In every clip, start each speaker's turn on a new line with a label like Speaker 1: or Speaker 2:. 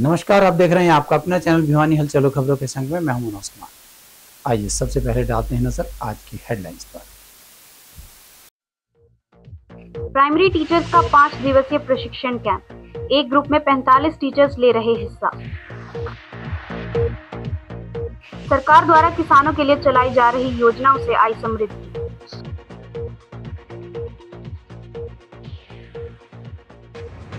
Speaker 1: नमस्कार, आप देख रहे हैं आपका अपना चैनल भिवानी हलचल खबरों के संग में मैं हूं मनोज कुमार। आइए सबसे पहले डालते हैं नजर आज की हेडलाइंस पर।
Speaker 2: प्राइमरी टीचर्स का 5 दिवसीय प्रशिक्षण कैंप, एक ग्रुप में 45 टीचर्स ले रहे हिस्सा। सरकार द्वारा किसानों के लिए चलाई जा रही योजनाओं से आई समृद्धि।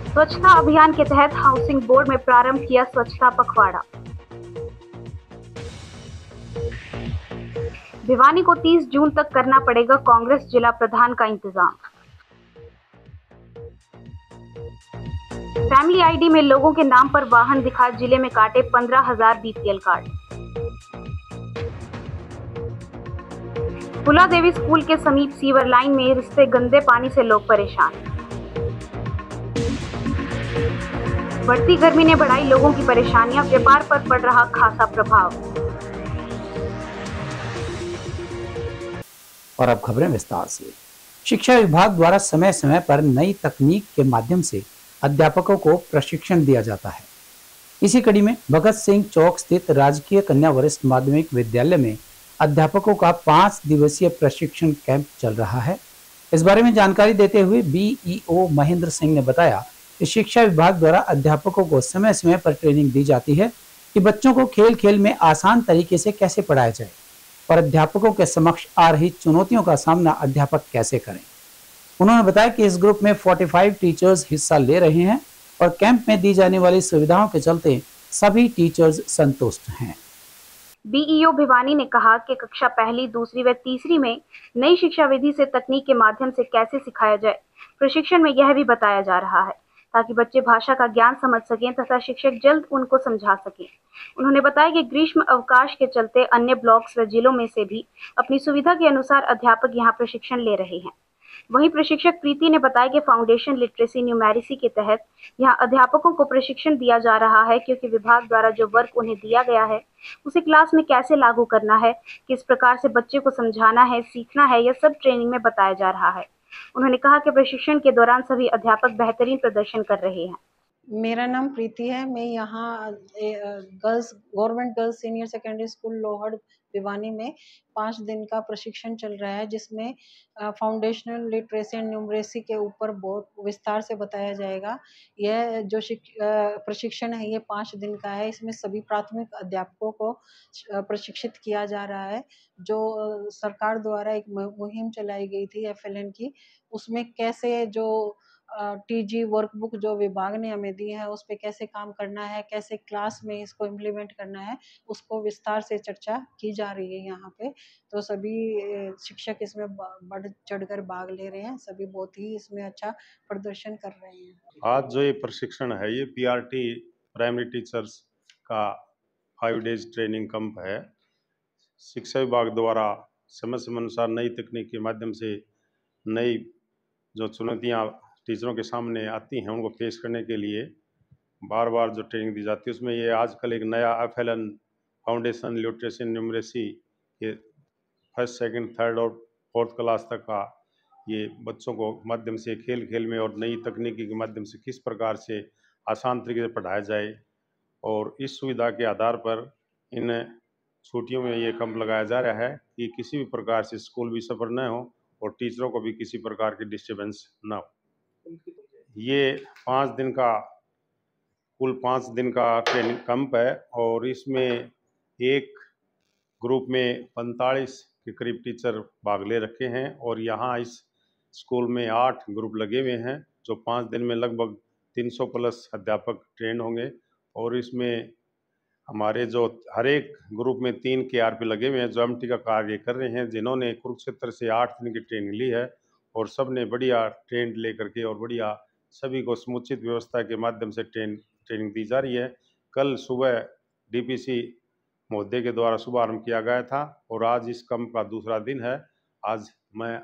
Speaker 2: स्वच्छता अभियान के तहत हाउसिंग बोर्ड में प्रारंभ किया स्वच्छता पखवाड़ा। भिवानी को 30 जून तक करना पड़ेगा कांग्रेस जिला प्रधान का इंतजाम। फैमिली आईडी में लोगों के नाम पर वाहन दिखा जिले में काटे 15,000 बीपीएल कार्ड। फुला देवी स्कूल के समीप सीवर लाइन में रिसते गंदे पानी से लोग परेशान। बढ़ती गर्मी ने बढ़ाई लोगों की परेशानियां, व्यापार पर पड़ रहा खासा प्रभाव।
Speaker 1: और अब खबरें विस्तार से। शिक्षा विभाग द्वारा समय समय पर नई तकनीक के माध्यम से अध्यापकों को प्रशिक्षण दिया जाता है। इसी कड़ी में भगत सिंह चौक स्थित राजकीय कन्या वरिष्ठ माध्यमिक विद्यालय में अध्यापकों का 5 दिवसीय प्रशिक्षण कैंप चल रहा है। इस बारे में जानकारी देते हुए बीईओ महेंद्र सिंह ने बताया कि शिक्षा विभाग द्वारा अध्यापकों को समय समय पर ट्रेनिंग दी जाती है कि बच्चों को खेल खेल में आसान तरीके से कैसे पढ़ाया जाए और अध्यापकों के समक्ष आ रही चुनौतियों का सामना अध्यापक कैसे करें। उन्होंने बताया कि इस ग्रुप में 45 टीचर्स हिस्सा ले रहे हैं और कैंप में दी जाने वाली सुविधाओं के चलते सभी टीचर्स संतुष्ट हैं।
Speaker 2: बीईओ भिवानी ने कहा कि कक्षा पहली, दूसरी व तीसरी में नई शिक्षा विधि से तकनीक के माध्यम से कैसे सिखाया जाए। प्रशिक्षण में यह भी बताया जा रहा है ताकि बच्चे भाषा का ज्ञान समझ सकें तथा शिक्षक जल्द उनको समझा सकें। उन्होंने बताया कि ग्रीष्म अवकाश के चलते अन्य ब्लॉक्स व जिलों में से भी अपनी सुविधा के अनुसार अध्यापक यहां प्रशिक्षण ले रहे हैं। वहीं प्रशिक्षक प्रीति ने बताया कि फाउंडेशन लिटरेसी न्यूमेरिसी के तहत यहां अध्यापकों को प्रशिक्षण दिया जा रहा है, क्योंकि विभाग द्वारा जो वर्क उन्हें दिया गया है उसे क्लास में कैसे लागू करना है, किस प्रकार से बच्चे को समझाना है, सीखना है, यह सब ट्रेनिंग में बताया जा रहा है। उन्होंने कहा कि प्रशिक्षण के दौरान सभी अध्यापक बेहतरीन प्रदर्शन कर रहे हैं।
Speaker 3: मेरा नाम प्रीति है। मैं यहाँ government girls senior secondary school Lohar Bhiwani में 5 दिन का प्रशिक्षण चल रहा है, जिसमें फाउंडेशनल लिटरेसी एंड न्यूमरेसी के ऊपर बहुत विस्तार से बताया जाएगा। यह जो प्रशिक्षण है ये 5 दिन का है। इसमें सभी प्राथमिक अध्यापकों को प्रशिक्षित किया जा रहा है। जो सरकार द्वारा एक मुहिम चलाई गई थी FLN की, उसमें कैसे जो टीजी वर्कबुक जो विभाग ने हमें दी है उस पे कैसे काम करना है, कैसे क्लास में इसको इम्प्लीमेंट करना है, उसको विस्तार से चर्चा की जा रही है यहाँ पे। तो सभी शिक्षक इसमें बढ़ चढ़कर भाग ले रहे हैं। सभी बहुत ही इसमें अच्छा प्रदर्शन कर रहे हैं।
Speaker 4: आज जो ये प्रशिक्षण है ये PRT प्राइमरी टीचर्स का 5 डेज ट्रेनिंग कैंप है। शिक्षा विभाग द्वारा समय समय अनुसार नई तकनीक के माध्यम से नई जो चुनौतियाँ टीचरों के सामने आती हैं उनको फेस करने के लिए बार बार जो ट्रेनिंग दी जाती है, उसमें ये आजकल एक नया FLN फाउंडेशन लिटरेसी न्यूमरेसी के 1st, 2nd, 3rd और 4th क्लास तक का ये बच्चों को माध्यम से खेल खेल में और नई तकनीकी के माध्यम से किस प्रकार से आसान तरीके से पढ़ाया जाए, और इस सुविधा के आधार पर इन छुट्टियों में ये कैंप लगाया जा रहा है कि किसी भी प्रकार से स्कूल भी सफ़र न हो और टीचरों को भी किसी प्रकार की डिस्टर्बेंस न हो। ये 5 दिन का कुल 5 दिन का ट्रेनिंग कैंप है और इसमें एक ग्रुप में 45 के करीब टीचर भाग ले रखे हैं और यहाँ इस स्कूल में 8 ग्रुप लगे हुए हैं। जो 5 दिन में लगभग 300 प्लस अध्यापक ट्रेन होंगे और इसमें हमारे जो हर एक ग्रुप में 3 KRP लगे हुए हैं जो MT का कार्य कर रहे हैं, जिन्होंने कुरुक्षेत्र से 8 दिन की ट्रेनिंग ली है और सब ने बढ़िया ट्रेंड लेकर के और बढ़िया सभी को समुचित व्यवस्था के माध्यम से ट्रेनिंग दी जा रही है। कल सुबह DPC महोदय के द्वारा शुभारंभ किया गया था और आज इस कैंप का दूसरा दिन है। आज मैं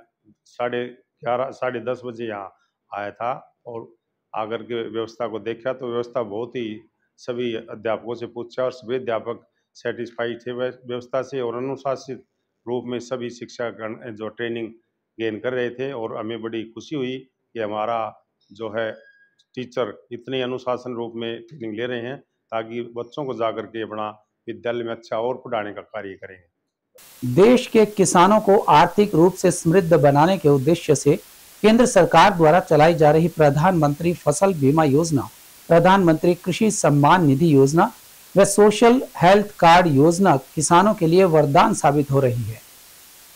Speaker 4: 11:30 साढ़े 10 बजे यहाँ आया था और आकर के व्यवस्था को देखा तो व्यवस्था बहुत ही, सभी अध्यापकों से पूछा और सभी अध्यापक सेटिस्फाइड थे व्यवस्था से और अनुशासित रूप में सभी शिक्षा जो ट्रेनिंग गेन कर रहे थे। और हमें बड़ी खुशी हुई कि हमारा जो है टीचर इतने अनुशासन रूप में ट्रेनिंग ले रहे हैं ताकि बच्चों को जाकर के अपना विद्यालय में अच्छा और पढ़ाने का कार्य करेंगे।
Speaker 1: देश के किसानों को आर्थिक रूप से समृद्ध बनाने के उद्देश्य से केंद्र सरकार द्वारा चलाई जा रही प्रधानमंत्री फसल बीमा योजना, प्रधानमंत्री कृषि सम्मान निधि योजना व सोशल हेल्थ कार्ड योजना किसानों के लिए वरदान साबित हो रही है।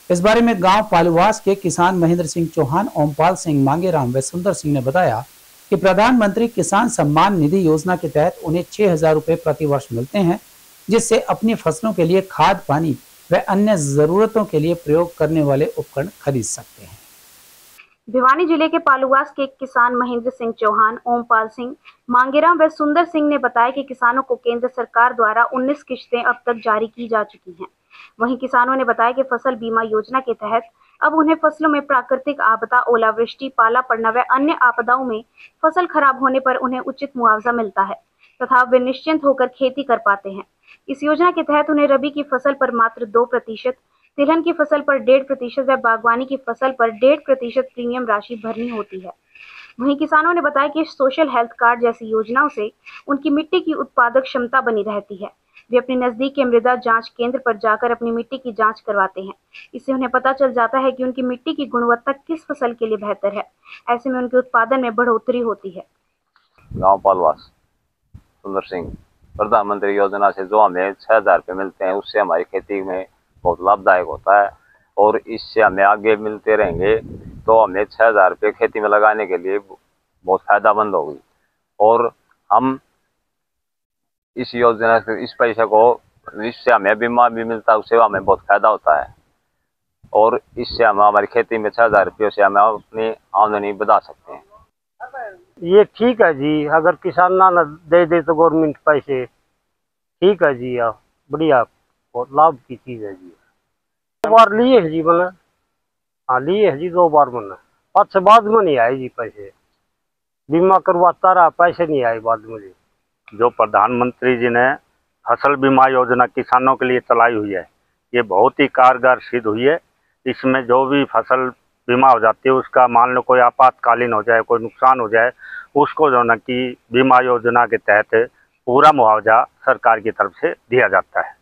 Speaker 1: इस बारे में गांव पालुवास के किसान महेंद्र सिंह चौहान, ओमपाल सिंह मांगेराम व सुंदर सिंह ने बताया कि प्रधानमंत्री किसान सम्मान निधि योजना के तहत उन्हें 6,000 रुपए प्रति वर्ष मिलते हैं, जिससे अपनी फसलों के लिए खाद, पानी व अन्य जरूरतों के लिए प्रयोग करने वाले उपकरण खरीद सकते हैं।
Speaker 2: भिवानी जिले के पालुवास के किसान महेंद्र सिंह चौहान, ओमपाल सिंह मांगेराम व सुंदर सिंह ने बताया कि किसानों को केंद्र सरकार द्वारा 19 किश्तें अब तक जारी की जा चुकी हैं। वहीं किसानों ने बताया कि फसल बीमा योजना के तहत अब उन्हें फसलों में प्राकृतिक आपदा, ओलावृष्टि, पाला पड़ना व अन्य आपदाओं में फसल खराब होने पर उन्हें उचित मुआवजा मिलता है तथा वे निश्चिंत होकर खेती कर पाते हैं। इस योजना के तहत उन्हें रबी की फसल पर मात्र 2%, तिलहन की फसल पर 1.5% व बागवानी की फसल पर 1.5% प्रीमियम राशि भरनी होती है। वहीं किसानों ने बताया कि सोशल हेल्थ कार्ड जैसी योजनाओं से उनकी मिट्टी की उत्पादक क्षमता बनी रहती है। वे अपने नजदीक के मृदा जांच केंद्र पर जाकर अपनी मिट्टी की जांच करवाते हैं। इससे उन्हें पता चल जाता है कि उनकी मिट्टी की गुणवत्ता किस फसल के लिए बेहतर है। ऐसे में उनके उत्पादन में बढ़ोतरी होती है।
Speaker 5: गाँव पालवास, सुंदर सिंह। प्रधानमंत्री योजना से जो हमें 6,000 रुपये मिलते हैं, उससे हमारी खेती में बहुत लाभदायक होता है और इससे हमें आगे मिलते रहेंगे तो हमें 6,000 रुपये खेती में लगाने के लिए बहुत फायदामंद होगी। और हम इस योजना से इस पैसे को, इससे हमें बीमा भी मिलता है, उससे हमें बहुत फायदा होता है और इससे हम हमारी खेती में 6,000 रुपये से हम अपनी आमदनी बढ़ा सकते हैं।
Speaker 6: ये ठीक है जी, अगर किसान ना दे तो गवर्नमेंट पैसे, ठीक है जी, बढ़िया, बहुत लाभ की चीज़ है जी। 2 बार लिए है जी मैंने, हाँ लिए है जी 2 बार मैंने, अच्छा बाद में नहीं आए जी पैसे, बीमा करवाता रहा, पैसे नहीं आए बाद में जी।
Speaker 7: जो प्रधानमंत्री जी ने फसल बीमा योजना किसानों के लिए चलाई हुई है, ये बहुत ही कारगर सिद्ध हुई है। इसमें जो भी फसल बीमा हो जाती है, उसका मान लो कोई आपातकालीन हो जाए, कोई नुकसान हो जाए, उसको जो ना कि बीमा योजना के तहत पूरा मुआवजा सरकार की तरफ से दिया जाता है।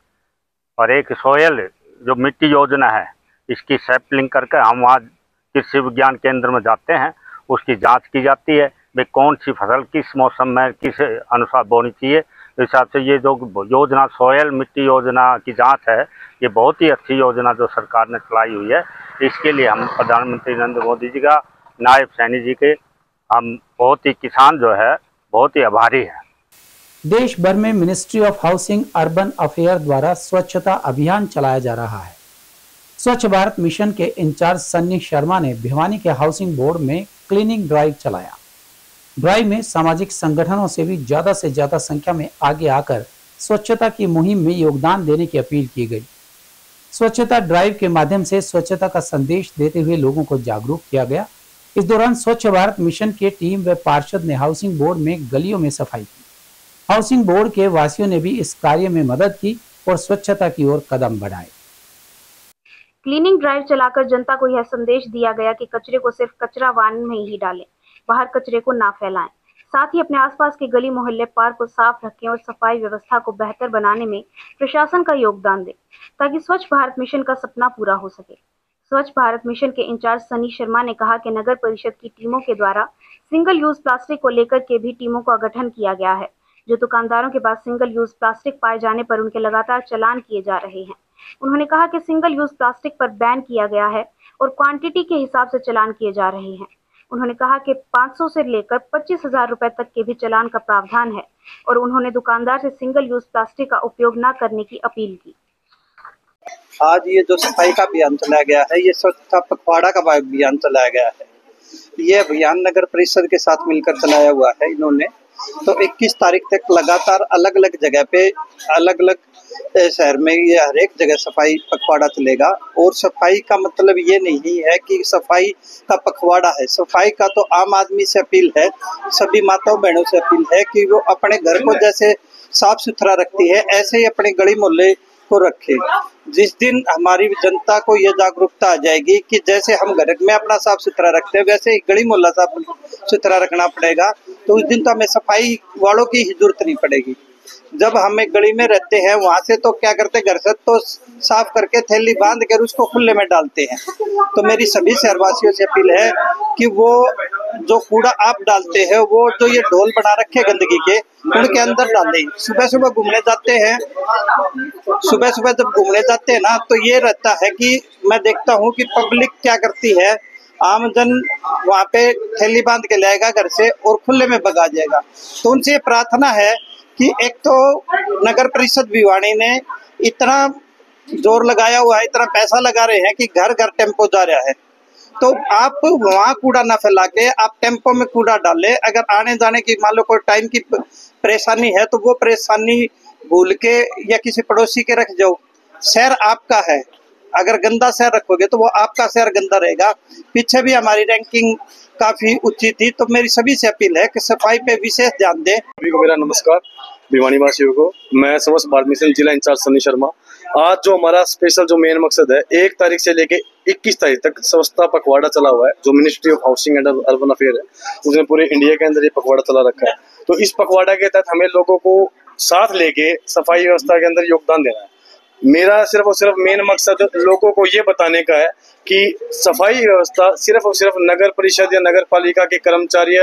Speaker 7: और एक सोयल जो मिट्टी योजना है, इसकी सैंपलिंग करके हम वहाँ कृषि विज्ञान केंद्र में जाते हैं, उसकी जांच की जाती है, वे कौन सी फसल किस मौसम में किस अनुसार बोनी चाहिए। इस हिसाब से ये जो योजना सोयल मिट्टी योजना की जांच है, ये बहुत ही अच्छी योजना जो सरकार ने चलाई हुई है। इसके लिए हम प्रधानमंत्री नरेंद्र मोदी जी का, नायब सैनी जी के, हम बहुत ही किसान जो है बहुत ही आभारी हैं।
Speaker 1: देश भर में ministry of housing urban affair द्वारा स्वच्छता अभियान चलाया जा रहा है। स्वच्छ भारत मिशन के इंचार्ज सन्नी शर्मा ने भिवानी के हाउसिंग बोर्ड में क्लीनिंग ड्राइव चलाया। ड्राइव में सामाजिक संगठनों से भी ज्यादा संख्या में आगे आकर स्वच्छता की मुहिम में योगदान देने की अपील की गई। स्वच्छता ड्राइव के माध्यम से स्वच्छता का संदेश देते हुए लोगों को जागरूक किया गया। इस दौरान स्वच्छ भारत मिशन के टीम व पार्षद ने हाउसिंग बोर्ड में गलियों में सफाई की। हाउसिंग बोर्ड के वासियों ने भी इस कार्य में मदद की और स्वच्छता की ओर कदम बढ़ाए।
Speaker 2: क्लीनिंग ड्राइव चलाकर जनता को यह संदेश दिया गया कि कचरे को सिर्फ कचरा वाहन में ही डालें, बाहर कचरे को ना फैलाएं। साथ ही अपने आसपास के गली मोहल्ले पार्क को साफ रखें और सफाई व्यवस्था को बेहतर बनाने में प्रशासन का योगदान दें, ताकि स्वच्छ भारत मिशन का सपना पूरा हो सके। स्वच्छ भारत मिशन के इंचार्ज सनी शर्मा ने कहा कि नगर परिषद की टीमों के द्वारा सिंगल यूज प्लास्टिक को लेकर के भी टीमों का गठन किया गया है। जो दुकानदारों के पास सिंगल यूज प्लास्टिक पाए जाने पर उनके लगातार चालान किए जा रहे हैं। उन्होंने कहा कि सिंगल यूज प्लास्टिक पर बैन किया गया है और क्वांटिटी के हिसाब से चालान किए जा रहे हैं। उन्होंने कहा कि 500 से लेकर 25,000 रुपए तक के भी चालान का प्रावधान है और उन्होंने दुकानदार से सिंगल यूज प्लास्टिक का उपयोग न करने की अपील की।
Speaker 8: आज ये जो सफाई का अभियान चलाया गया है, ये स्वच्छता पखवाड़ा का अभियान चलाया गया है। ये अभियान नगर परिषद के साथ मिलकर चलाया हुआ है इन्होंने। तो 21 तारीख तक लगातार अलग अलग जगह पे, अलग अलग शहर में ये हर एक जगह सफाई पखवाड़ा चलेगा। और सफाई का मतलब ये नहीं है कि सफाई का पखवाड़ा है। सफाई का तो आम आदमी से अपील है, सभी माताओं बहनों से अपील है कि वो अपने घर को जैसे साफ सुथरा रखती है, ऐसे ही अपने गली मोहल्ले को रखे। जिस दिन हमारी जनता को ये जागरूकता आ जाएगी कि जैसे हम घर में अपना साफ सुथरा रखते हैं, वैसे ही गली मोहल्ला साफ सुथरा रखना पड़ेगा, तो उस दिन तो हमें सफाई वालों की ही जरूरत नहीं पड़ेगी। जब हम एक गली में रहते हैं वहां से तो क्या करते, घर से तो साफ करके थैली बांध कर उसको खुले में डालते हैं। तो मेरी सभी शहरवासियों से अपील है कि वो जो कूड़ा आप डालते हैं वो जो ये ढोल बना रखे गंदगी के, उनके अंदर डालें। सुबह सुबह घूमने जाते हैं, सुबह सुबह जब घूमने जाते हैं ना, तो ये रहता है कि मैं देखता हूँ कि पब्लिक क्या करती है, आमजन वहाँ पे थैली बांध के लाएगा घर से और खुले में भगा जाएगा। तो उनसे प्रार्थना है कि एक तो नगर परिषद भिवानी ने इतना जोर लगाया हुआ है, इतना पैसा लगा रहे हैं कि घर घर टेम्पो जा रहा है, तो आप वहाँ कूड़ा ना फैला के आप टेम्पो में कूड़ा डालें। अगर आने जाने की मान लो कोई टाइम की परेशानी है तो वो परेशानी भूल के या किसी पड़ोसी के रख जाओ। शहर आपका है, अगर गंदा शहर रखोगे तो वो आपका शहर गंदा रहेगा। पीछे भी हमारी रैंकिंग काफी ऊंची थी, तो मेरी सभी से अपील है कि सफाई पे विशेष ध्यान दें।
Speaker 9: सभी को मेरा नमस्कार, भिवानी वासियों को। मैं स्वच्छ भारत मिशन जिला इंचार्ज सनी शर्मा। आज जो हमारा स्पेशल जो मेन मकसद है, 1 तारीख से लेके 21 तारीख तक स्वच्छता पखवाड़ा चला हुआ है, जो ministry of housing and urban affair है, उसने पूरे इंडिया के अंदर ये पखवाड़ा चला रखा है। तो इस पखवाड़ा के तहत हमें लोगों को साथ लेके सफाई व्यवस्था के अंदर योगदान देना है। मेरा सिर्फ और सिर्फ मेन मकसद लोगों को ये बताने का है कि सफाई व्यवस्था सिर्फ और सिर्फ नगर परिषद या नगर पालिका के कर्मचारी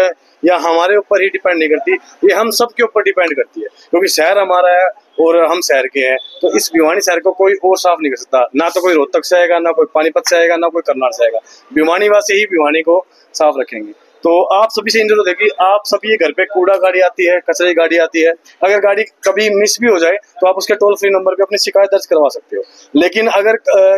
Speaker 9: या हमारे ऊपर ही डिपेंड नहीं करती, ये हम सब के ऊपर डिपेंड करती है, क्योंकि शहर हमारा है और हम शहर के हैं। तो इस भिवानी शहर को कोई और साफ नहीं कर सकता, ना तो कोई रोहतक से आएगा, ना कोई पानीपत से आएगा, ना कोई करनाल से आएगा। भिवानी वासी ही भिवानी को साफ रखेंगे। तो आप सभी से इंतजार है कि आप सभी ये घर पे कूड़ा गाड़ी आती है, कचरे गाड़ी आती है, अगर गाड़ी कभी मिस भी हो जाए तो आप उसके टोल फ्री नंबर पे अपनी शिकायत दर्ज करवा सकते हो। लेकिन अगर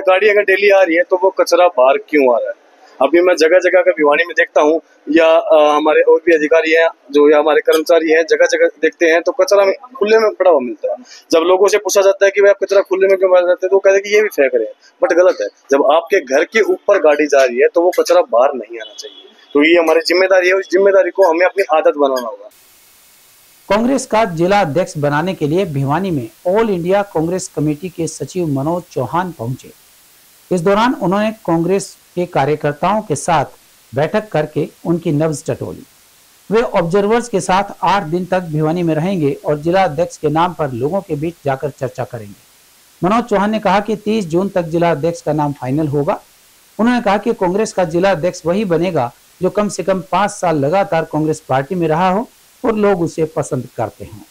Speaker 9: गाड़ी अगर डेली आ रही है तो वो कचरा बाहर क्यों आ रहा है? अभी मैं जगह जगह का भिवानी में देखता हूँ, या हमारे और भी अधिकारी हैं जो या हमारे कर्मचारी हैं, जगह जगह देखते हैं तो कचरा खुले में पड़ा हुआ मिलता है। जब लोगों से पूछा जाता है कि भाई आप कचरा खुले में क्यों डाल देते हैं, तो वो कहते हैं कि ये भी फेंक रहे हैं, बट गलत है। जब आपके घर के ऊपर गाड़ी जा रही है तो वो कचरा बाहर नहीं आना चाहिए। तो ये हमारी जिम्मेदारी है, उस जिम्मेदारी को हमें अपनी आदत बनाना होगा।
Speaker 1: कांग्रेस का जिला अध्यक्ष बनाने के लिए भिवानी में ऑल इंडिया कांग्रेस कमेटी के सचिव मनोज चौहान पहुंचे। इस दौरान उन्होंने कांग्रेस के कार्यकर्ताओं के साथ बैठक करके उनकी नब्ज टटोली। वे ऑब्जर्वर्स के साथ 8 दिन तक भिवानी में रहेंगे और जिला अध्यक्ष के नाम पर लोगों के बीच जाकर चर्चा करेंगे। मनोज चौहान ने कहा कि 30 जून तक जिला अध्यक्ष का नाम फाइनल होगा। उन्होंने कहा कि कांग्रेस का जिला अध्यक्ष वही बनेगा जो कम से कम 5 साल लगातार कांग्रेस पार्टी में रहा हो और लोग उसे पसंद करते हैं।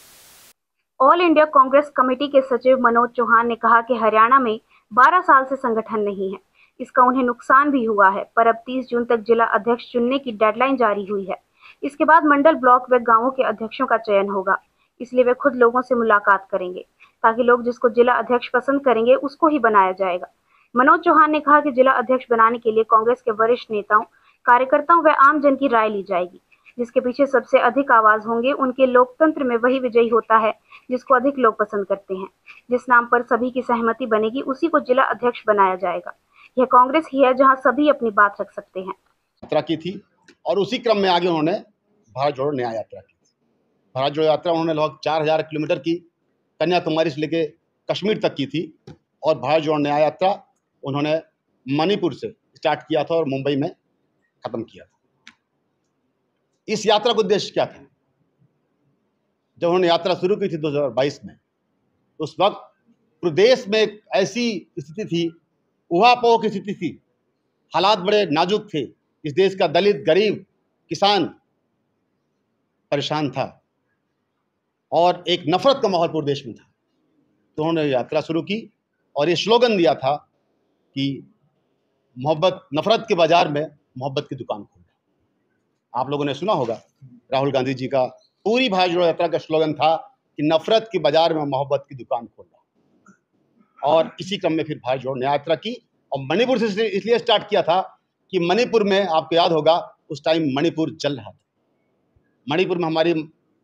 Speaker 2: ऑल इंडिया कांग्रेस कमेटी के सचिव मनोज चौहान ने कहा कि हरियाणा में 12 साल से संगठन नहीं है, इसका उन्हें नुकसान भी हुआ है, पर अब 30 जून तक जिला अध्यक्ष चुनने की डेडलाइन जारी हुई है। इसके बाद मंडल, ब्लॉक व गांवों के अध्यक्षों का चयन होगा, इसलिए वे खुद लोगों से मुलाकात करेंगे ताकि लोग जिसको जिला अध्यक्ष पसंद करेंगे उसको ही बनाया जाएगा। मनोज चौहान ने कहा कि जिला अध्यक्ष बनाने के लिए कांग्रेस के वरिष्ठ नेताओं, कार्यकर्ताओं व आम जन की राय ली जाएगी। जिसके पीछे सबसे अधिक आवाज होंगे, उनके लोकतंत्र में वही विजयी होता है जिसको अधिक लोग पसंद करते हैं। जिस नाम पर सभी की सहमति बनेगी उसी को जिला अध्यक्ष बनाया जाएगा। यह कांग्रेस ही है जहां सभी अपनी बात रख सकते हैं।
Speaker 10: यात्रा की थी और उसी क्रम में आगे उन्होंने भारत जोड़ो न्याय यात्रा की। भारत जोड़ो यात्रा उन्होंने लगभग 4000 किलोमीटर की कन्याकुमारी से लेके कश्मीर तक की थी और भारत जोड़ो न्याय यात्रा उन्होंने मणिपुर से स्टार्ट किया था और मुंबई में खत्म किया था। इस यात्रा का उद्देश्य क्या था? जब उन्होंने यात्रा शुरू की थी 2022 में, उस वक्त प्रदेश में एक ऐसी स्थिति थी, उहापोह की स्थिति थी, हालात बड़े नाजुक थे। इस देश का दलित, गरीब, किसान परेशान था और एक नफरत का माहौल पूरे देश में था। तो उन्होंने यात्रा शुरू की और ये स्लोगन दिया था कि मोहब्बत, नफरत के बाजार में मोहब्बत की दुकान खोलो। आप लोगों ने सुना होगा राहुल गांधी जी का पूरी भारत जोड़ो यात्रा का स्लोगन था कि नफरत के बाजार में मोहब्बत की दुकान खोलना। और इसी क्रम में फिर भारत जोड़ो न्याय यात्रा की और मणिपुर से इसलिए स्टार्ट किया था कि मणिपुर में आपको याद होगा उस टाइम मणिपुर जल रहा था। मणिपुर में हमारी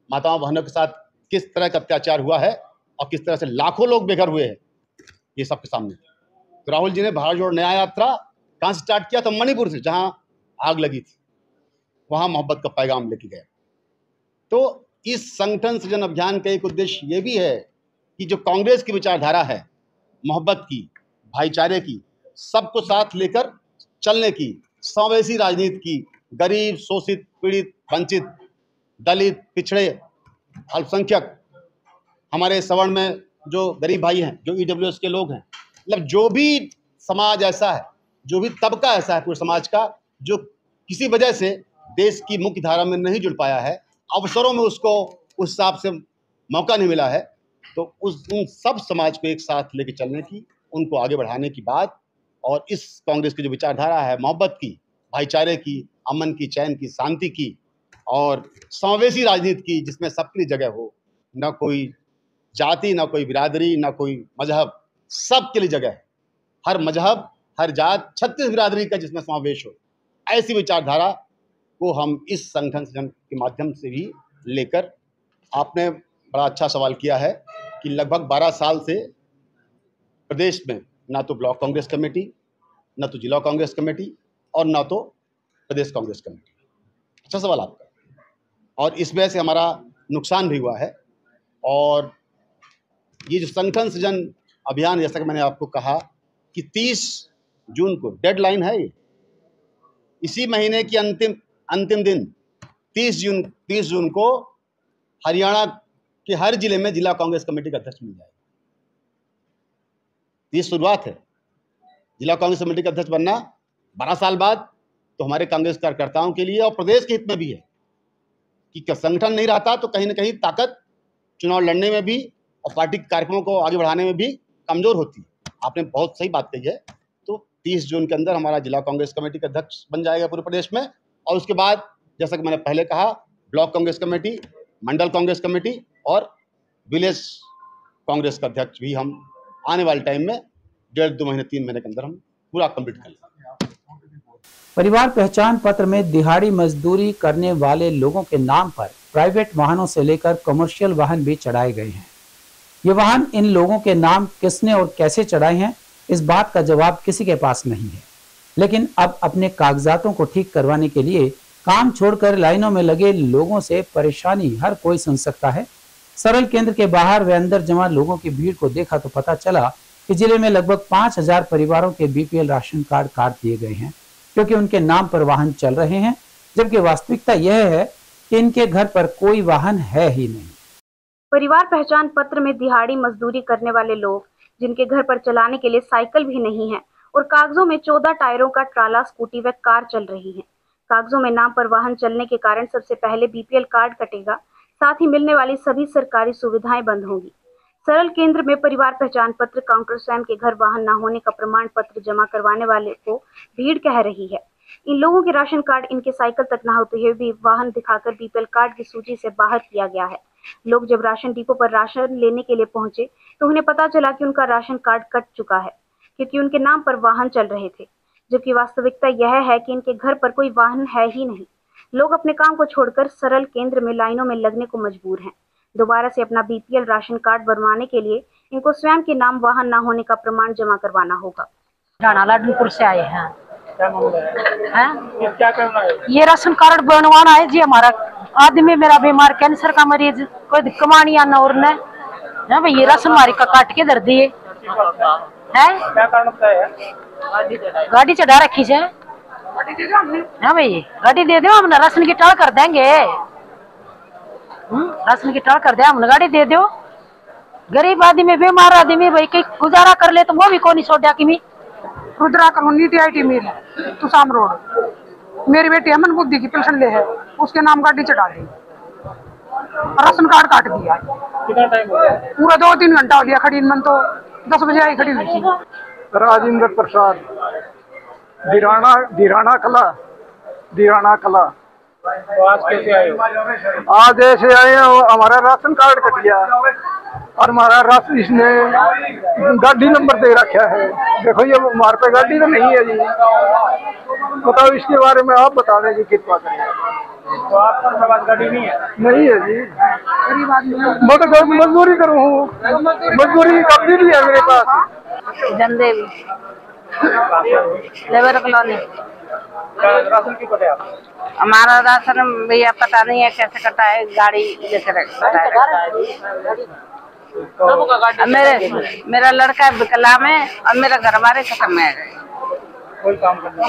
Speaker 10: माताओं बहनों के साथ किस तरह का अत्याचार हुआ है और किस तरह से लाखों लोग बेघर हुए हैं, ये सबके सामने। तो राहुल जी ने भारत जोड़ो न्याय यात्रा कहाँ से स्टार्ट किया था? मणिपुर से, जहाँ आग लगी थी, वहाँ मोहब्बत का पैगाम लेके गए। तो इस संगठन सृजन अभियान का एक उद्देश्य ये भी है कि जो कांग्रेस की विचारधारा है, मोहब्बत की, भाईचारे की, सबको साथ लेकर चलने की, समावेशी राजनीति की, गरीब, शोषित, पीड़ित, वंचित, दलित, पिछड़े, अल्पसंख्यक, हमारे सवर्ण में जो गरीब भाई हैं, जो EWS के लोग हैं, मतलब जो भी समाज ऐसा है, जो भी तबका ऐसा है पूरे समाज का, जो किसी वजह से देश की मुख्य धारा में नहीं जुड़ पाया है, अवसरों में उसको उस हिसाब से मौका नहीं मिला है, तो उन सब समाज को एक साथ लेके चलने की, उनको आगे बढ़ाने की बात, और इस कांग्रेस की जो विचारधारा है मोहब्बत की, भाईचारे की, अमन की, चैन की, शांति की और समावेशी राजनीति की, जिसमें सबके लिए जगह हो, ना कोई जाति, ना कोई बिरादरी, ना कोई मजहब, सबके लिए जगह है, हर मजहब, हर जात, 36 बिरादरी का जिसमें समावेश हो, ऐसी विचारधारा को हम इस संगठन के माध्यम से भी लेकर, आपने बड़ा अच्छा सवाल किया है कि लगभग 12 साल से प्रदेश में ना तो ब्लॉक कांग्रेस कमेटी, ना तो जिला कांग्रेस कमेटी और ना तो प्रदेश कांग्रेस कमेटी। अच्छा सवाल आपका, और इस वजह से हमारा नुकसान भी हुआ है। और ये जो संगठन सृजन अभियान, जैसा कि मैंने आपको कहा कि 30 जून को डेडलाइन है, ये इसी महीने की अंतिम दिन 30 जून को हरियाणा के हर जिले में जिला कांग्रेस कमेटी का अध्यक्ष मिल जाएगा। ये शुरुआत है। जिला कांग्रेस कमेटी का अध्यक्ष बनना 12 साल बाद तो हमारे कांग्रेस कार्यकर्ताओं के लिए और प्रदेश के हित में भी है कि संगठन नहीं रहता तो कहीं ना कहीं ताकत चुनाव लड़ने में भी और पार्टी के कार्यक्रमों को आगे बढ़ाने में भी कमजोर होती है। आपने बहुत सही बात कही है। तो 30 जून के अंदर हमारा जिला कांग्रेस कमेटी का अध्यक्ष बन जाएगा पूरे प्रदेश में, और उसके बाद जैसा कि मैंने पहले कहा, ब्लॉक कांग्रेस कमेटी, मंडल कांग्रेस कमेटी और विलेज कांग्रेस का अध्यक्ष भी हम आने वाले टाइम में 1.5-2 महीने 3 महीने के अंदर हम पूरा कंप्लीट कर लेंगे।
Speaker 1: परिवार पहचान पत्र में दिहाड़ी मजदूरी करने वाले लोगों के नाम पर प्राइवेट वाहनों से लेकर कमर्शियल वाहन भी चढ़ाए गए हैं। ये वाहन इन लोगों के नाम किसने और कैसे चढ़ाए हैं, इस बात का जवाब किसी के पास नहीं है। लेकिन अब अपने कागजातों को ठीक करवाने के लिए काम छोड़कर लाइनों में लगे लोगों से परेशानी हर कोई सुन सकता है। सरल केंद्र के बाहर व अंदर जमा लोगों की भीड़ को देखा तो पता चला कि जिले में लगभग 5000 परिवारों के BPL राशन कार्ड काट दिए गए हैं, क्योंकि उनके नाम पर वाहन चल रहे हैं, जबकि वास्तविकता यह है कि इनके घर पर कोई वाहन है ही नहीं।
Speaker 2: परिवार पहचान पत्र में दिहाड़ी मजदूरी करने वाले लोग जिनके घर पर चलाने के लिए साइकिल भी नहीं है और कागजों में 14 टायरों का ट्राला, स्कूटी व कार चल रही है। कागजों में नाम पर वाहन चलने के कारण सबसे पहले BPL कार्ड कटेगा, साथ ही मिलने वाली सभी सरकारी सुविधाएं बंद होंगी। सरल केंद्र में परिवार पहचान पत्र काउंटर स्वयं के घर वाहन न होने का प्रमाण पत्र जमा करवाने वाले को भीड़ कह रही है। इन लोगों के राशन कार्ड इनके साइकिल तक न होते हुए भी वाहन दिखाकर BPL कार्ड की सूची से बाहर किया गया है। लोग जब राशन डिपो पर राशन लेने के लिए पहुंचे तो उन्हें पता चला कि उनका राशन कार्ड कट चुका है, क्योंकि उनके नाम पर वाहन चल रहे थे, जबकि वास्तविकता यह है कि इनके घर पर कोई वाहन है ही नहीं। लोग अपने काम को छोड़कर सरल केंद्र में लाइनों में लगने को मजबूर हैं। दोबारा से अपना BPL राशन कार्ड बनवाने के लिए इनको स्वयं के नाम वाहन न होने का प्रमाण जमा करवाना होगा।
Speaker 11: राणा लाडनपुर से आए हैं। क्या करना है? ये राशन कार्ड बनवाना है जी। हमारा आदमी मेरा बीमार, कैंसर का मरीज, कोई कमानी आना और न है भाई, ये राशन हमारी का काट के दर दिए है। क्या कारण है? गाड़ी चढ़ा रखी है। हाँ भाई, गाड़ी दे दो, हमने राशन की टाल कर देंगे। राशन की टाल कर दे, हमने गाड़ी दे दो। गरीब आदमी, बीमार आदमी भाई कहीं गुजारा कर ले तो वो भी कौन छोड़ा कि मैं
Speaker 12: रुद्रा कॉलोनी TIT मिल तुसाम रोड। मेरी बेटी अमन बुद्धि की पेंशन ले है, उसके नाम गाड़ी चढ़ा दी, राशन कार्ड काट दिया। कितना टाइम हो गया? पूरा 2-3 घंटा हो गया खड़ी। मन तो 10 बजे आई खड़ी हुई थी।
Speaker 13: राजेंद्र प्रसाद, धीराना कला।
Speaker 11: तो आज कैसे आए हो?
Speaker 13: आज ऐसे आए हैं, हमारा राशन कार्ड कट गया और हमारा राशन इसने गाड़ी नंबर दे रखा है। देखो ये हमारे पे गाड़ी तो नहीं है जी, बताओ इसके बारे में आप बता दें जी, कृपा करें।
Speaker 11: तो आपके पास गाड़ी नहीं है?
Speaker 13: नहीं है जी, गरीब आदमी, मैं तो मजदूरी करूँ, मजदूरी कभी भी है मेरे पास।
Speaker 11: जनदेवी लेबर कॉलोनी।
Speaker 12: राशन क्यों कटे आप?
Speaker 11: हमारा राशन भैया पता नहीं है कैसे कटा है, गाड़ी जैसे मेरा लड़का विकलांग है और मेरा घर वाले खत्म है।
Speaker 12: कोई काम करना।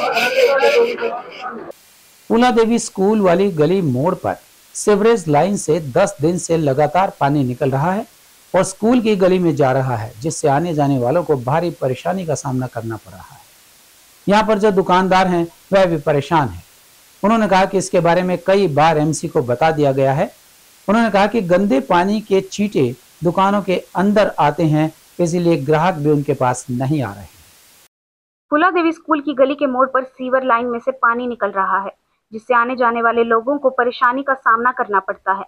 Speaker 1: पूना देवी स्कूल वाली गली मोड़ पर सीवरेज लाइन से 10 दिन से लगातार पानी निकल रहा है। और स्कूल की गली में जा रहा है, जिससे आने जाने वालों को भारी परेशानी का सामना करना पड़ रहा है। यहाँ पर जो दुकानदार हैं वह भी परेशान हैं। उन्होंने कहा कि इसके बारे में कई बार एमसी को बता दिया गया है। उन्होंने कहा कि गंदे पानी के छींटे दुकानों के अंदर आते हैं, इसीलिए ग्राहक भी उनके पास नहीं आ रहे हैं।
Speaker 2: फूला देवी स्कूल की गली के मोड़ पर सीवर लाइन में से पानी निकल रहा है, जिससे आने जाने वाले लोगों को परेशानी का सामना करना पड़ता है।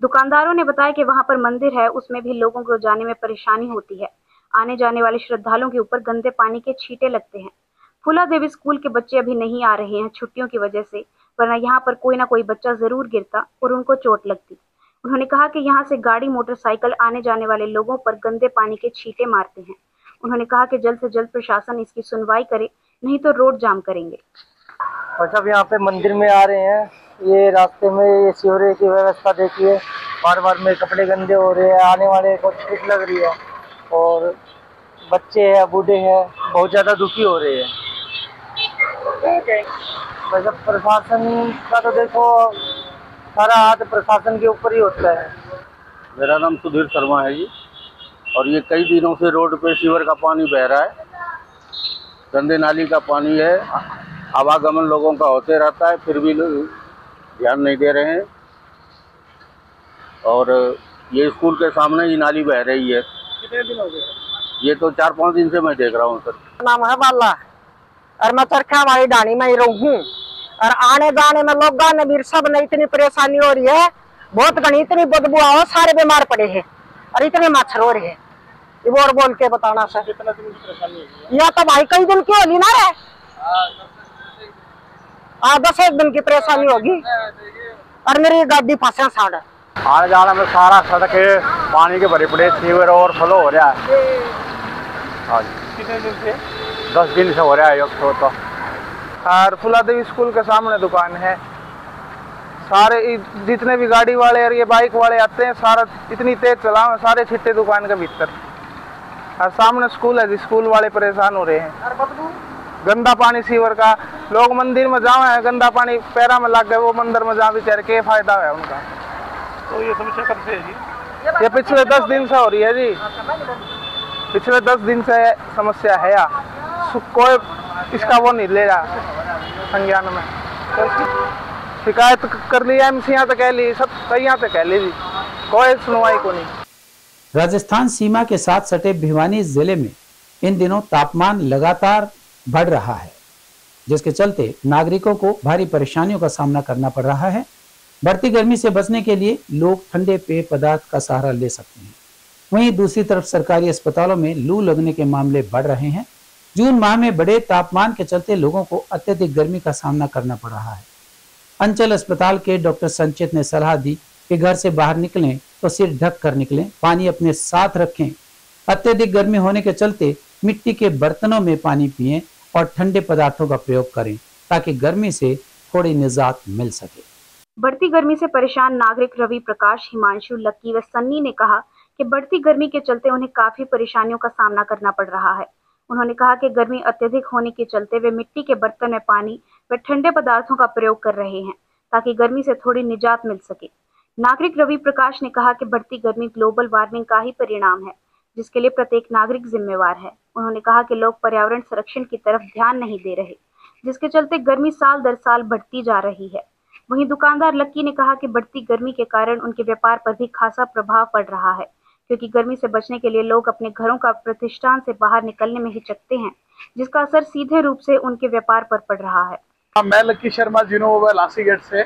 Speaker 2: दुकानदारों ने बताया कि वहां पर मंदिर है, उसमें भी लोगों को जाने में परेशानी होती है। आने जाने वाले श्रद्धालुओं के ऊपर गंदे पानी के छींटे लगते हैं। फूला देवी स्कूल के बच्चे अभी नहीं आ रहे हैं छुट्टियों की वजह से, वरना यहाँ पर कोई ना कोई बच्चा जरूर गिरता और उनको चोट लगती। उन्होंने कहा कि यहाँ से गाड़ी मोटरसाइकिल आने जाने वाले लोगों पर गंदे पानी के छींटे मारते हैं। उन्होंने कहा कि जल्द से जल्द प्रशासन इसकी सुनवाई करे, नहीं तो रोड जाम करेंगे।
Speaker 14: और सब यहाँ पे मंदिर में आ रहे हैं, ये रास्ते में ये सीवरेज की व्यवस्था देखिए, बार बार में कपड़े गंदे हो रहे हैं, आने वाले को ठीक लग रही है और बच्चे हैं बूढ़े हैं बहुत ज़्यादा दुखी हो रहे हैं। वैसे प्रशासन का तो देखो सारा हाथ प्रशासन के ऊपर ही होता है।
Speaker 15: मेरा नाम सुधीर शर्मा है जी, और ये कई दिनों से रोड पे सीवर का पानी बह रहा है, गंदे नाली का पानी है, आवागमन लोगों का होते रहता है, फिर भी लोग ध्यान नहीं दे रहे हैं। और ये स्कूल के सामने ही नाली बह रही है।
Speaker 14: कितने दिन हो गए?
Speaker 15: ये तो 4-5 दिन से मैं देख रहा हूँ सर।
Speaker 14: नाम है बाला और मैं चरखा वाली डाणी में ही रहूँ और आने जाने में लोगों ने भी सब ने इतनी परेशानी हो रही है, बहुत घनी इतनी बदबू आओ, सारे बीमार पड़े हैं और इतने मच्छर हो रहे हैं। ये बोल के बताना सर।
Speaker 15: कितना दिन की परेशानी है?
Speaker 14: या तो भाई कई दिन की होली ना रे, 10-1 दिन की परेशानी होगी और मेरी गाड़ी फंसा साढ़े
Speaker 6: आने जाने में सारा सड़क पानी के भरे पड़े, सीवर और फ्लो हो रहा है। हाँ जी।
Speaker 15: कितने दिन से?
Speaker 6: 10 दिन से हो रहा है तो।
Speaker 13: और फूला देवी स्कूल के सामने दुकान है, सारे जितने भी गाड़ी वाले और ये बाइक वाले आते हैं सारा इतनी तेज चलाओ, सारे छिट्टे दुकान के भीतर और सामने स्कूल है, स्कूल वाले परेशान हो रहे हैं। गंदा पानी सीवर का, लोग मंदिर में जाए हैं, गंदा पानी पैरा में लग गए, वो मंदिर में जा बेचारे के फायदा है उनका।
Speaker 15: तो ये समस्या कब से है जी?
Speaker 13: ये पिछले 10 दिन से हो रही है जी, पिछले 10 दिन से समस्या है कोई इसका वो नहीं ले रहा संज्ञान में। तो शिकायत कर ली एमसी यहाँ तक कह ली, सब कई यहाँ तक कह ली जी, कोई सुनवाई को नहीं।
Speaker 1: राजस्थान सीमा के साथ सटे भिवानी जिले में इन दिनों तापमान लगातार बढ़ रहा है, जिसके चलते नागरिकों को भारी परेशानियों का सामना करना पड़ रहा है। बढ़ती गर्मी से बचने के लिए लोग ठंडे पेय पदार्थ का सहारा ले सकते हैं। वहीं दूसरी तरफ सरकारी अस्पतालों में लू लगने के मामले बढ़ रहे हैं। जून माह में बड़े तापमान के चलते लोगों को अत्यधिक गर्मी का सामना करना पड़ रहा है। अंचल अस्पताल के डॉक्टर संचित ने सलाह दी कि घर से बाहर निकलें तो सिर ढक कर निकलें, पानी अपने साथ रखें। अत्यधिक गर्मी होने के चलते मिट्टी के बर्तनों में पानी पिएं और ठंडे पदार्थों का प्रयोग करें ताकि गर्मी से थोड़ी निजात मिल सके।
Speaker 2: बढ़ती गर्मी से परेशान नागरिक रवि प्रकाश, हिमांशु, लक्की व सन्नी ने कहा कि बढ़ती गर्मी के चलते उन्हें काफी परेशानियों का सामना करना पड़ रहा है। उन्होंने कहा कि गर्मी अत्यधिक होने के चलते वे मिट्टी के बर्तन में पानी व ठंडे पदार्थों का प्रयोग कर रहे हैं ताकि गर्मी से थोड़ी निजात मिल सके। नागरिक रवि प्रकाश ने कहा कि बढ़ती गर्मी ग्लोबल वार्मिंग का ही परिणाम है, जिसके लिए प्रत्येक नागरिक जिम्मेवार है। उन्होंने कहा कि लोग पर्यावरण संरक्षण की तरफ ध्यान नहीं दे रहे, जिसके चलते गर्मी साल दर साल बढ़ती जा रही है। वहीं दुकानदार लक्की ने कहा कि बढ़ती गर्मी के कारण उनके व्यापार पर भी खासा प्रभाव पड़ रहा है, क्योंकि गर्मी से बचने के लिए लोग अपने घरों का प्रतिष्ठान से बाहर निकलने में हिचकते हैं, जिसका असर सीधे रूप से उनके व्यापार पर पड़ रहा है।
Speaker 13: मैं लक्की शर्मा जिनोवा लासी गेट से।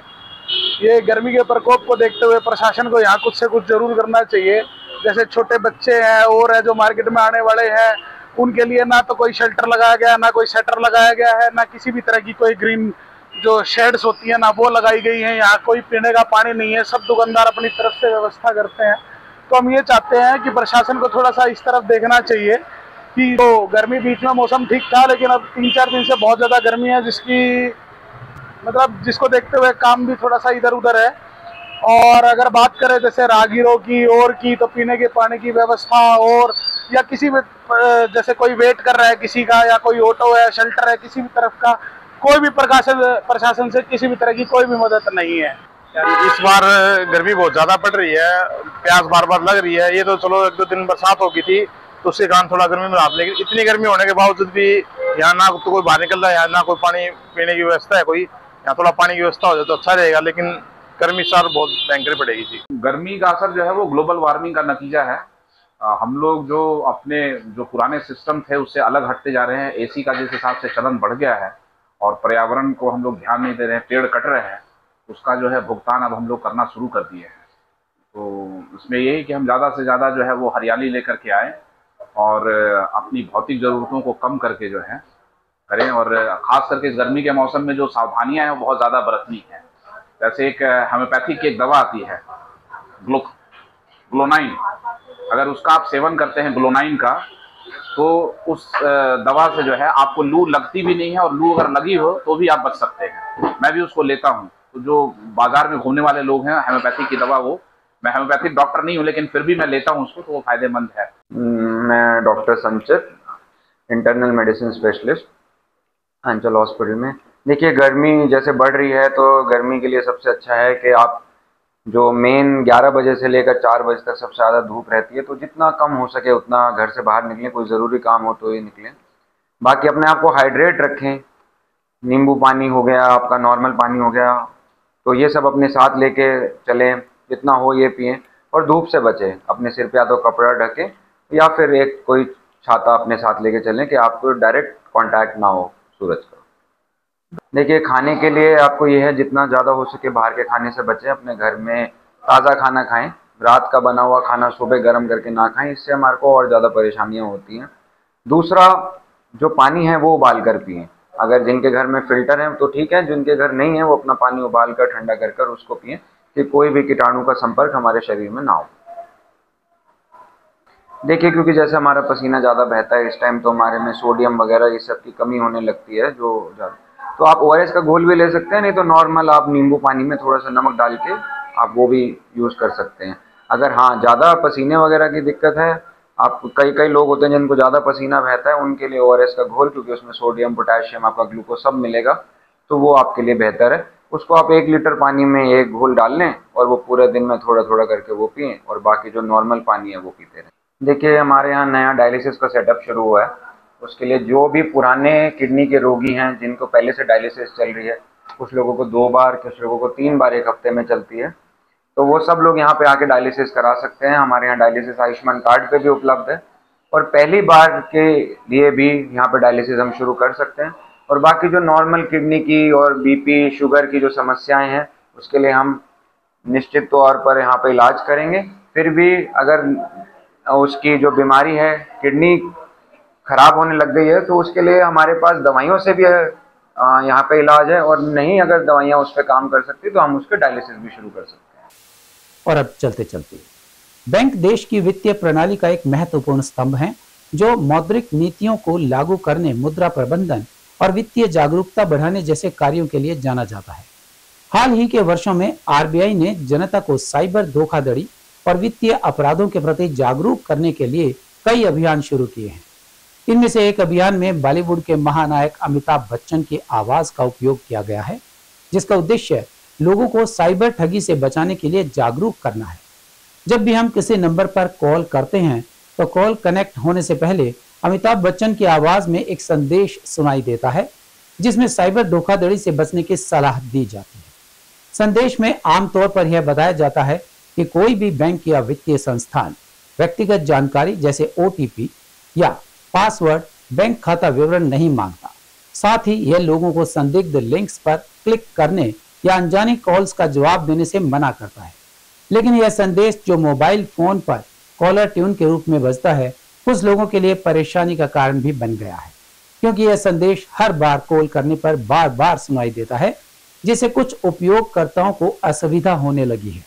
Speaker 13: ये गर्मी के प्रकोप को देखते हुए प्रशासन को यहाँ कुछ से कुछ जरूर करना चाहिए। जैसे छोटे बच्चे हैं और है जो मार्केट में आने वाले हैं, उनके लिए ना तो कोई शेल्टर लगाया गया, ना कोई शटर लगाया गया है, ना किसी भी तरह की कोई ग्रीन जो शेड्स होती है ना वो लगाई गई है। यहाँ कोई पीने का पानी नहीं है, सब दुकानदार अपनी तरफ से व्यवस्था करते हैं। तो हम ये चाहते हैं कि प्रशासन को थोड़ा सा इस तरफ देखना चाहिए कि तो गर्मी बीच में मौसम ठीक था, लेकिन अब 3-4 दिन से बहुत ज़्यादा गर्मी है, जिसको देखते हुए काम भी थोड़ा सा इधर उधर है। और अगर बात करें जैसे राहगीरों की तो पीने के पानी की व्यवस्था और या किसी भी जैसे कोई वेट कर रहा है किसी का, या कोई ऑटो है, शेल्टर है, किसी भी तरफ का कोई भी प्रशासन से किसी भी तरह की कोई भी मदद नहीं है।
Speaker 16: इस बार गर्मी बहुत ज्यादा पड़ रही है, प्यास बार बार लग रही है। ये तो चलो 1-2 दिन बरसात हो गई थी तो उसके कारण थोड़ा गर्मी में राहत, लेकिन इतनी गर्मी होने के बावजूद भी यहाँ ना तो कोई बाहर निकल रहा है, यहाँ ना कोई पानी पीने की व्यवस्था है, कोई यहाँ थोड़ा पानी की व्यवस्था हो जाए तो अच्छा रहेगा, लेकिन गर्मी सर बहुत भयंकर पड़ेगी जी।
Speaker 17: गर्मी का असर जो है वो ग्लोबल वार्मिंग का नतीजा है। हम लोग जो अपने जो पुराने सिस्टम थे उससे अलग हटते जा रहे हैं। एसी का जिस हिसाब से चलन बढ़ गया है और पर्यावरण को हम लोग ध्यान नहीं दे रहे हैं, पेड़ कट रहे हैं, उसका जो है भुगतान अब हम लोग करना शुरू कर दिए हैं। तो इसमें यही कि हम ज़्यादा से ज़्यादा जो है वो हरियाली लेकर के आए और अपनी भौतिक ज़रूरतों को कम करके जो है करें, और ख़ास करके इस गर्मी के मौसम में जो सावधानियां हैं वो बहुत ज़्यादा बरतनी है। जैसे एक होम्योपैथिक की एक दवा आती है ग्लोनाइन, अगर उसका आप सेवन करते हैं ग्लोनाइन का, तो उस दवा से जो है आपको लू लगती भी नहीं है, और लू अगर लगी हो तो भी आप बच सकते हैं। मैं भी उसको लेता हूँ। तो जो बाजार में घूमने वाले लोग हैं, होम्योपैथिक की दवा, वो मैं होम्योपैथिक डॉक्टर नहीं हूँ लेकिन फिर भी मैं लेता हूँ उसको, तो वो फायदेमंद है।
Speaker 18: मैं डॉक्टर संचित, इंटरनल मेडिसिन स्पेशलिस्ट, आंचल हॉस्पिटल में। देखिए, गर्मी जैसे बढ़ रही है तो गर्मी के लिए सबसे अच्छा है कि आप जो मेन 11 बजे से लेकर 4 बजे तक सबसे ज़्यादा धूप रहती है, तो जितना कम हो सके उतना घर से बाहर निकलें, कोई ज़रूरी काम हो तो ही निकलें। बाकी अपने आप को हाइड्रेट रखें, नींबू पानी हो गया, आपका नॉर्मल पानी हो गया, तो ये सब अपने साथ लेके चलें, जितना हो ये पिएं, और धूप से बचें। अपने सिर पे या तो कपड़ा ढकें या फिर एक कोई छाता अपने साथ लेके चलें कि आपको डायरेक्ट कांटेक्ट ना हो सूरज का। देखिए, खाने के लिए आपको ये है जितना ज़्यादा हो सके बाहर के खाने से बचें, अपने घर में ताज़ा खाना खाएं। रात का बना हुआ खाना सुबह गर्म करके ना खाएं, इससे हमारे को और ज़्यादा परेशानियां होती हैं। दूसरा, जो पानी है वो उबाल कर पिएं। अगर जिनके घर में फ़िल्टर है तो ठीक है, जिनके घर नहीं है वो अपना पानी उबाल कर ठंडा कर कर उसको पिएं कि कोई भी कीटाणु का संपर्क हमारे शरीर में ना हो। देखिए, क्योंकि जैसे हमारा पसीना ज़्यादा बहता है इस टाइम, तो हमारे में सोडियम वगैरह ये सब की कमी होने लगती है जो ज़्यादा, तो आप ORS का घोल भी ले सकते हैं, नहीं तो नॉर्मल आप नींबू पानी में थोड़ा सा नमक डाल के आप वो भी यूज़ कर सकते हैं। अगर हाँ ज़्यादा पसीने वगैरह की दिक्कत है, आप कई लोग होते हैं जिनको ज़्यादा पसीना बहता है, उनके लिए ORS का घोल, क्योंकि उसमें सोडियम, पोटेशियम, आपका ग्लूकोज सब मिलेगा, तो वो आपके लिए बेहतर है। उसको आप 1 लीटर पानी में एक घोल डाल लें और वो पूरे दिन में थोड़ा थोड़ा करके वो पिएँ, और बाकी जो नॉर्मल पानी है वो पीते रहें। देखिए, हमारे यहाँ नया डायलिसिस का सेटअप शुरू हुआ है। उसके लिए जो भी पुराने किडनी के रोगी हैं, जिनको पहले से डायलिसिस चल रही है, कुछ लोगों को 2 बार, कुछ लोगों को 3 बार 1 हफ्ते में चलती है, तो वो सब लोग यहाँ पे आके डायलिसिस करा सकते हैं। हमारे यहाँ डायलिसिस आयुष्मान कार्ड पे भी उपलब्ध है, और पहली बार के लिए भी यहाँ पे डायलिसिस हम शुरू कर सकते हैं। और बाकी जो नॉर्मल किडनी की और BP, शुगर की जो समस्याएं हैं, उसके लिए हम निश्चित तौर पर यहाँ पे इलाज करेंगे। फिर भी अगर उसकी जो बीमारी है, किडनी खराब होने लग गई है, तो उसके लिए हमारे पास दवाइयों से भी यहाँ पे इलाज है, और नहीं अगर दवाइयाँ उस पर काम कर सकती तो हम उसके डायलिसिस भी शुरू कर सकते हैं।
Speaker 1: और अब चलते चलते, बैंक देश की वित्तीय प्रणाली का एक महत्वपूर्ण स्तंभ है, जो मौद्रिक नीतियों को लागू करने, मुद्रा प्रबंधन और वित्तीय जागरूकता बढ़ाने जैसे कार्यों के लिए जाना जाता है। हाल ही के वर्षों में RBI ने जनता को साइबर धोखाधड़ी और वित्तीय अपराधों के प्रति जागरूक करने के लिए कई अभियान शुरू किए हैं। इनमें से एक अभियान में बॉलीवुड के महानायक अमिताभ बच्चन की आवाज का उपयोग किया गया है, जिसका उद्देश्य लोगों को साइबर ठगी से बचाने के लिए जागरूक करना है। जब भी हम किसी नंबर पर कॉल करते हैं तो कॉल कनेक्ट होने से पहले अमिताभ बच्चन की आवाज में एक संदेश सुनाई देता है, जिसमें साइबर धोखाधड़ी से बचने की सलाह दी जाती है। संदेश में आमतौर पर यह बताया जाता है कि कोई भी बैंक या वित्तीय संस्थान व्यक्तिगत जानकारी जैसे OTP या पासवर्ड, बैंक खाता विवरण नहीं मांगता। साथ ही यह लोगों को संदिग्ध लिंक्स पर क्लिक करने या अनजानी कॉल्स का जवाब देने से मना करता है। लेकिन यह संदेश जो मोबाइल फोन पर कॉलर ट्यून के रूप में बजता है, कुछ लोगों के लिए परेशानी का कारण भी बन गया है, क्योंकि यह संदेश हर बार कॉल करने पर बार बार सुनाई देता है, जिससे कुछ उपयोगकर्ताओं को असुविधा होने लगी है।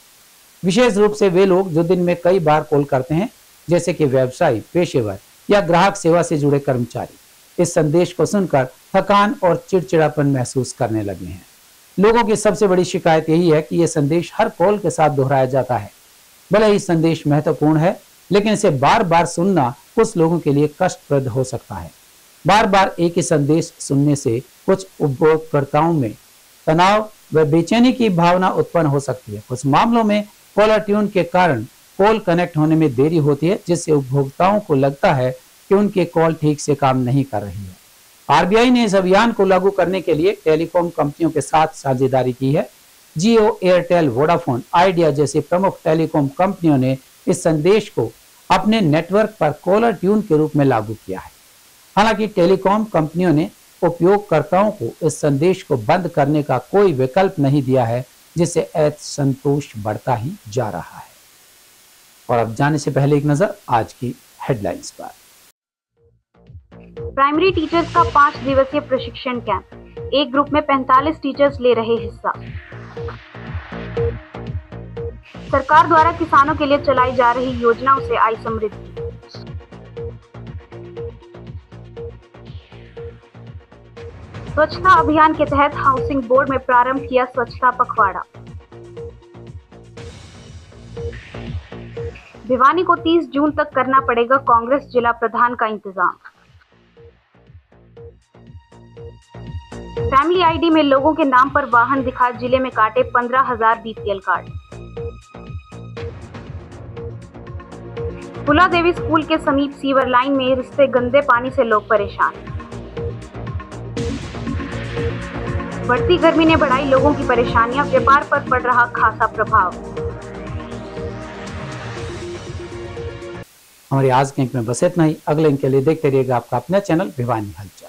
Speaker 1: विशेष रूप से वे लोग जो दिन में कई बार कॉल करते हैं, जैसे कि व्यवसायी, पेशेवर या ग्राहक सेवा से जुड़े कर्मचारी, इस संदेश को सुनकर थकान और चिड़चिड़ापन महसूस करने लगे हैं। लोगों की सबसे बड़ी शिकायत यही है कि यह संदेश हर कॉल के साथ दोहराया जाता है। भले ही संदेश महत्वपूर्ण है, लेकिन इसे बार बार सुनना कुछ लोगों के लिए कष्टप्रद हो सकता है। बार बार एक ही संदेश सुनने से कुछ उपयोगकर्ताओं में तनाव व बेचैनी की भावना उत्पन्न हो सकती है। कुछ मामलों में कॉलर ट्यून के कारण कॉल कनेक्ट होने में देरी होती है, जिससे उपभोक्ताओं को लगता है कि उनके कॉल ठीक से काम नहीं कर रही है। आरबीआई ने इस अभियान को लागू करने के लिए टेलीकॉम कंपनियों के साथ साझेदारी की है। जियो, एयरटेल, वोडाफोन, आइडिया जैसी प्रमुख टेलीकॉम कंपनियों ने इस संदेश को अपने नेटवर्क पर कॉलर ट्यून के रूप में लागू किया है। हालांकि टेलीकॉम कंपनियों ने उपयोगकर्ताओं को इस संदेश को बंद करने का कोई विकल्प नहीं दिया है, जिससे असंतोष बढ़ता ही जा रहा है। और अब जाने से पहले एक नजर आज की हेडलाइंस पर।
Speaker 2: प्राइमरी टीचर्स का 5 दिवसीय प्रशिक्षण कैंप, एक ग्रुप में 45 टीचर्स ले रहे हिस्सा। सरकार द्वारा किसानों के लिए चलाई जा रही योजनाओं से आई समृद्धि। स्वच्छता अभियान के तहत हाउसिंग बोर्ड में प्रारंभ किया स्वच्छता पखवाड़ा। भिवानी को 30 जून तक करना पड़ेगा कांग्रेस जिला प्रधान का इंतजाम। फैमिली आईडी में लोगों के नाम पर वाहन दिखा जिले में काटे 15,000 बीपीएल कार्ड। फुला देवी स्कूल के समीप सीवर लाइन में रिश्ते गंदे पानी से लोग परेशान। बढ़ती गर्मी ने बढ़ाई लोगों की परेशानियां, व्यापार पर पड़ रहा खासा प्रभाव।
Speaker 1: हमारे आज के अंक में बस इतना ही। अगले अंक के लिए देखते रहिएगा आपका अपना चैनल भिवानी हलचल।